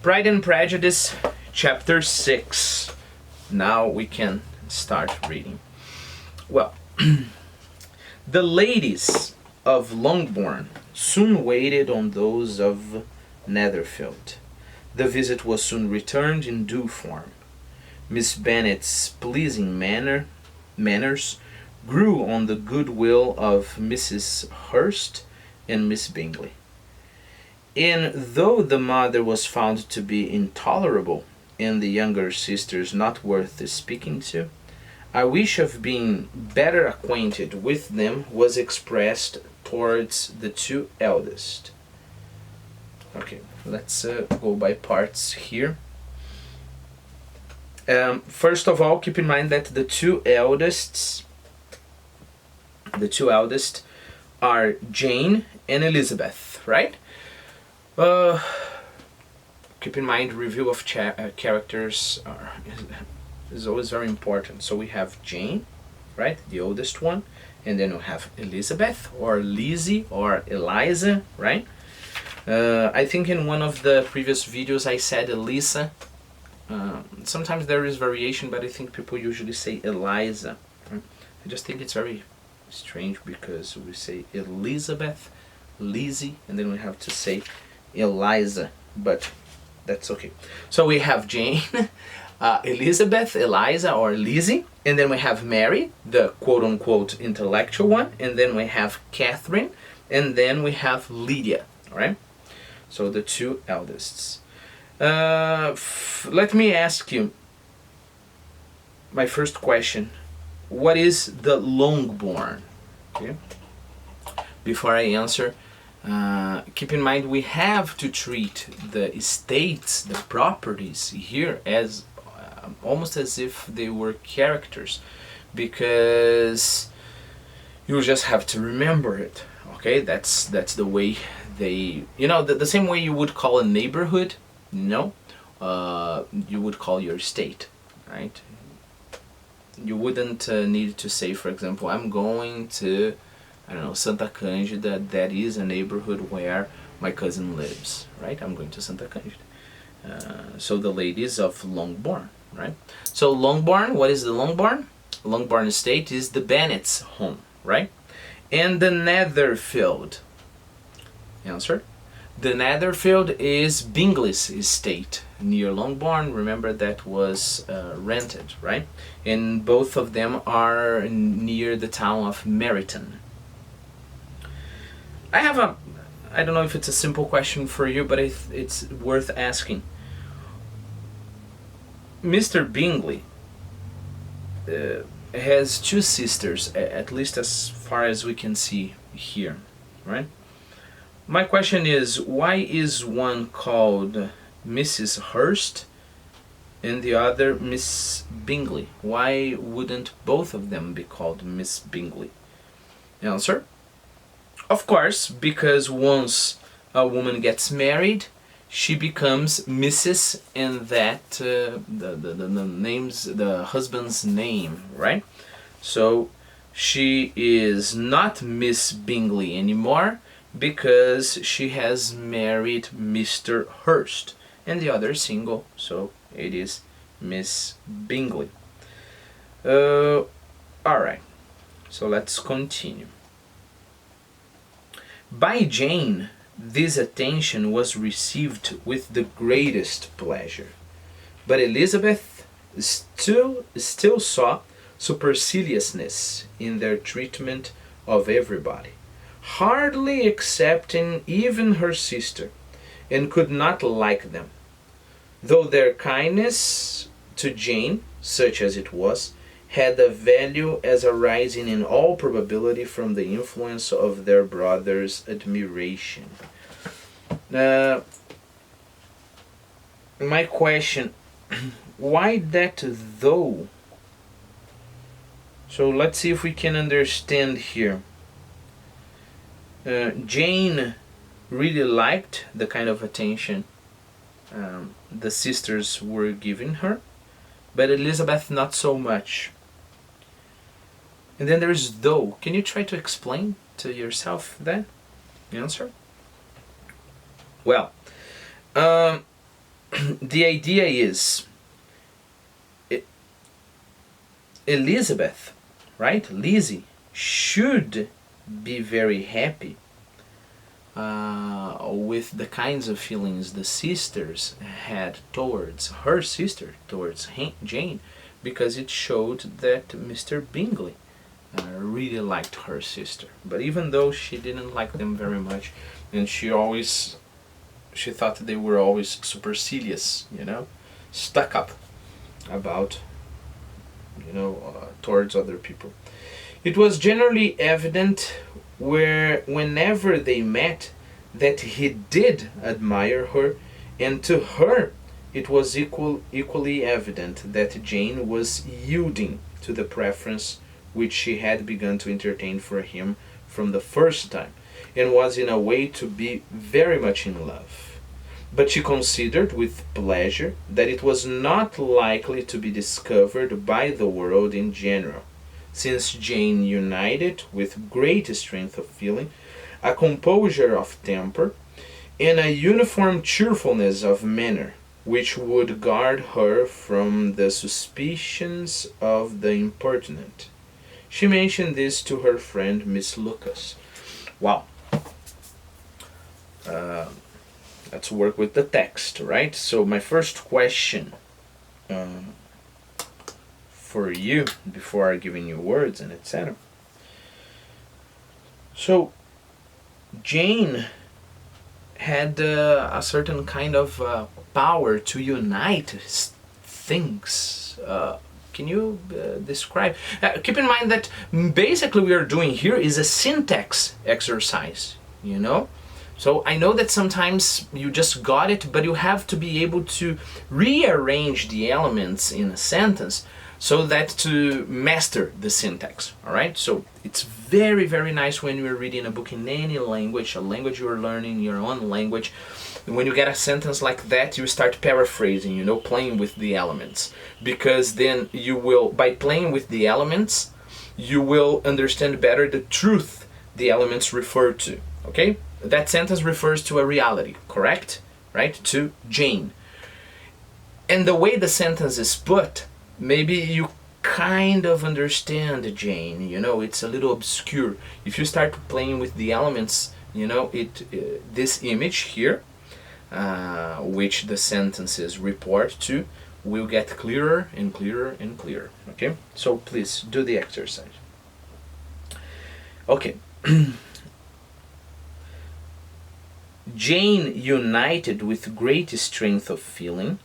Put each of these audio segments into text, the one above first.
Pride and Prejudice, chapter 6. Now we can start reading. Well, the ladies of Longbourn soon waited on those of Netherfield. The visit was soon returned in due form. Miss Bennet's pleasing manners grew on the goodwill of Mrs. Hurst and Miss Bingley. And though the mother was found to be intolerable and the younger sisters not worth speaking to, a wish of being better acquainted with them was expressed towards the two eldest. Okay, let's go by parts here. First of all, keep in mind that the two eldest are Jane and Elizabeth, right? Keep in mind, review of characters is always very important. So we have Jane, right, the oldest one, and then we have Elizabeth, or Lizzie, or Eliza, right? I think in one of the previous videos I said Elisa. Sometimes there is variation, but I think people usually say Eliza. Right? I just think it's very strange because we say Elizabeth, Lizzie, and then we have to say Eliza, but that's okay. So we have Jane, Elizabeth, Eliza, or Lizzie, and then we have Mary, the quote-unquote intellectual one, and then we have Catherine, and then we have Lydia, all right? So the two eldests. Let me ask you my first question. What is the Longbourn? Okay. Before I answer, keep in mind we have to treat the estates, the properties here as almost as if they were characters, because you just have to remember it. Okay, that's the way they, the same way you would call a neighborhood, you would call your estate, right? You wouldn't need to say, for example, I'm going to, I don't know, Santa Cândida, that is a neighborhood where my cousin lives, right? I'm going to Santa Cândida. So the ladies of Longbourn, right? So Longbourn, what is the Longbourn? Longbourn estate is the Bennet's home, right? And the Netherfield, answer? The Netherfield is Bingley's estate near Longbourn. Remember that was rented, right? And both of them are near the town of Meryton. I don't know if it's a simple question for you, but it's worth asking. Mr. Bingley has two sisters, at least as far as we can see here, right? My question is, why is one called Mrs. Hurst and the other Miss Bingley? Why wouldn't both of them be called Miss Bingley? Answer? Of course, because once a woman gets married, she becomes Mrs. and that the husband's name, right? So she is not Miss Bingley anymore because she has married Mr. Hurst, and the other is single, so it is Miss Bingley. Alright, so let's continue. By Jane, this attention was received with the greatest pleasure, but Elizabeth still saw superciliousness in their treatment of everybody, hardly excepting even her sister, and could not like them, though their kindness to Jane, such as it was, had a value as arising in all probability from the influence of their brother's admiration. My question, why that though? So let's see if we can understand here. Jane really liked the kind of attention the sisters were giving her, but Elizabeth not so much. And then there is though. Can you try to explain to yourself that? Answer? Well, the idea is Elizabeth, right? Lizzie should be very happy with the kinds of feelings the sisters had towards her sister, towards Jane, because it showed that Mr. Bingley really liked her sister. But even though she didn't like them very much, and she thought they were always supercilious, stuck up about, towards other people. It was generally evident whenever they met that he did admire her, and to her it was equally evident that Jane was yielding to the preference which she had begun to entertain for him from the first time, and was in a way to be very much in love. But she considered with pleasure that it was not likely to be discovered by the world in general, since Jane united with great strength of feeling, a composure of temper, and a uniform cheerfulness of manner, which would guard her from the suspicions of the impertinent. She mentioned this to her friend Miss Lucas. Wow. Let's work with the text, right? So my first question for you, before giving you words and etc. So Jane had a certain kind of power to unite things. Can you describe? Keep in mind that basically we are doing here is a syntax exercise, So I know that sometimes you just got it, but you have to be able to rearrange the elements in a sentence so that to master the syntax, all right? So it's very, very nice when you're reading a book in any language, a language you're learning, your own language. And when you get a sentence like that, you start paraphrasing, playing with the elements. Because then you will, by playing with the elements, you will understand better the truth the elements refer to, okay? That sentence refers to a reality, correct? Right? To Jane. And the way the sentence is put, maybe you kind of understand Jane, it's a little obscure. If you start playing with the elements, this image here, which the sentences report to, will get clearer and clearer and clearer, okay? So please do the exercise. Okay. Jane united with great strength of feeling.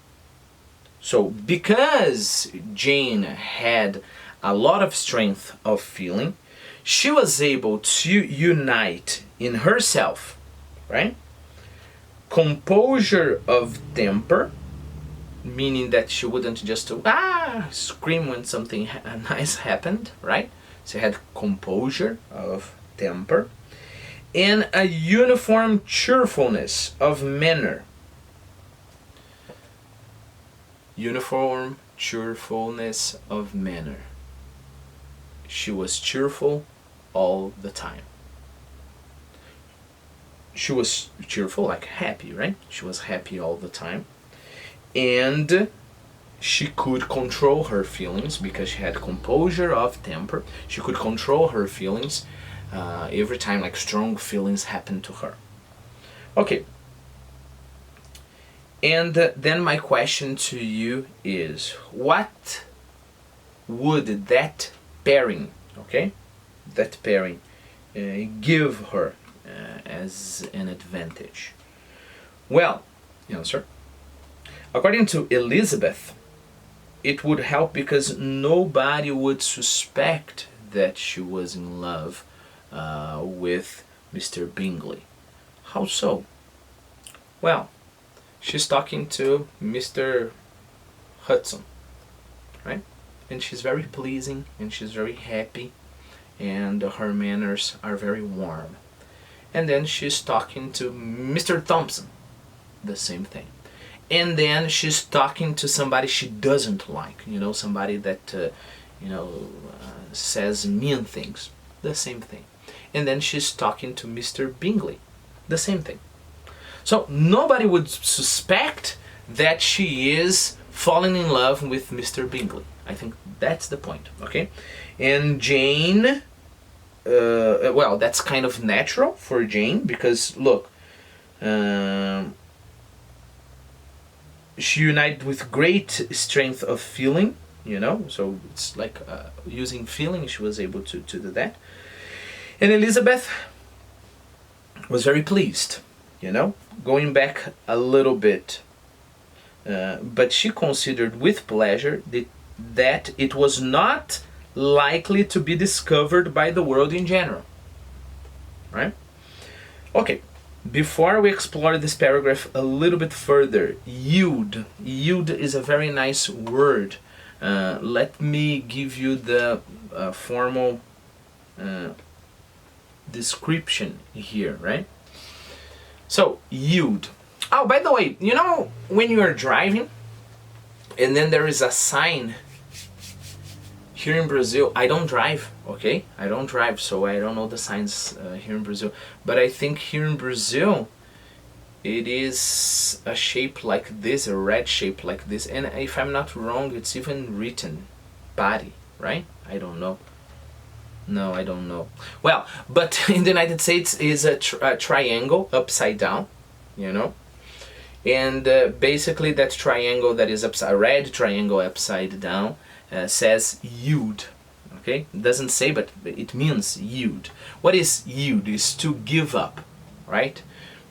So because Jane had a lot of strength of feeling, she was able to unite in herself, right? Composure of temper, meaning that she wouldn't just scream when something nice happened, right? She had composure of temper, and a uniform cheerfulness of manner. Uniform cheerfulness of manner. She was cheerful all the time. She was cheerful, like happy, right? She was happy all the time. And she could control her feelings because she had composure of temper. She could control her feelings every time like strong feelings happened to her. Okay. And then my question to you is, what would that pairing, give her as an advantage? Well, answer. According to Elizabeth, it would help because nobody would suspect that she was in love with Mr. Bingley. How so? Well, she's talking to Mr. Hudson, right? And she's very pleasing, and she's very happy, and her manners are very warm. And then she's talking to Mr. Thompson, the same thing. And then she's talking to somebody she doesn't like, somebody that, says mean things, the same thing. And then she's talking to Mr. Bingley, the same thing. So nobody would suspect that she is falling in love with Mr. Bingley. I think that's the point, okay? And Jane, well, that's kind of natural for Jane, because look, she united with great strength of feeling, you know, so it's like using feeling, she was able to do that. And Elizabeth was very pleased, you know, going back a little bit, but she considered with pleasure that it was not likely to be discovered by the world in general, right? Okay, before we explore this paragraph a little bit further, yield is a very nice word. Let me give you the formal description here, right? So, yield. Oh, by the way, you know when you are driving and then there is a sign here in Brazil? I don't drive, okay? I don't drive, so I don't know the signs here in Brazil. But I think here in Brazil it is a shape like this, a red shape like this. And if I'm not wrong, it's even written body, right? I don't know. No, I don't know. Well, but in the United States is a triangle upside down, you know? And basically that triangle that is a red triangle upside down says yield, okay? It doesn't say, but it means yield. What is yield? Is to give up, right?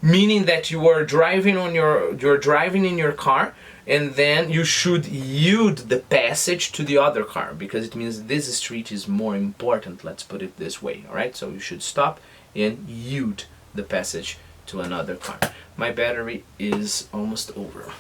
Meaning that you are driving you're driving in your car, and then you should yield the passage to the other car, because it means this street is more important, let's put it this way, all right? So you should stop and yield the passage to another car. My battery is almost over.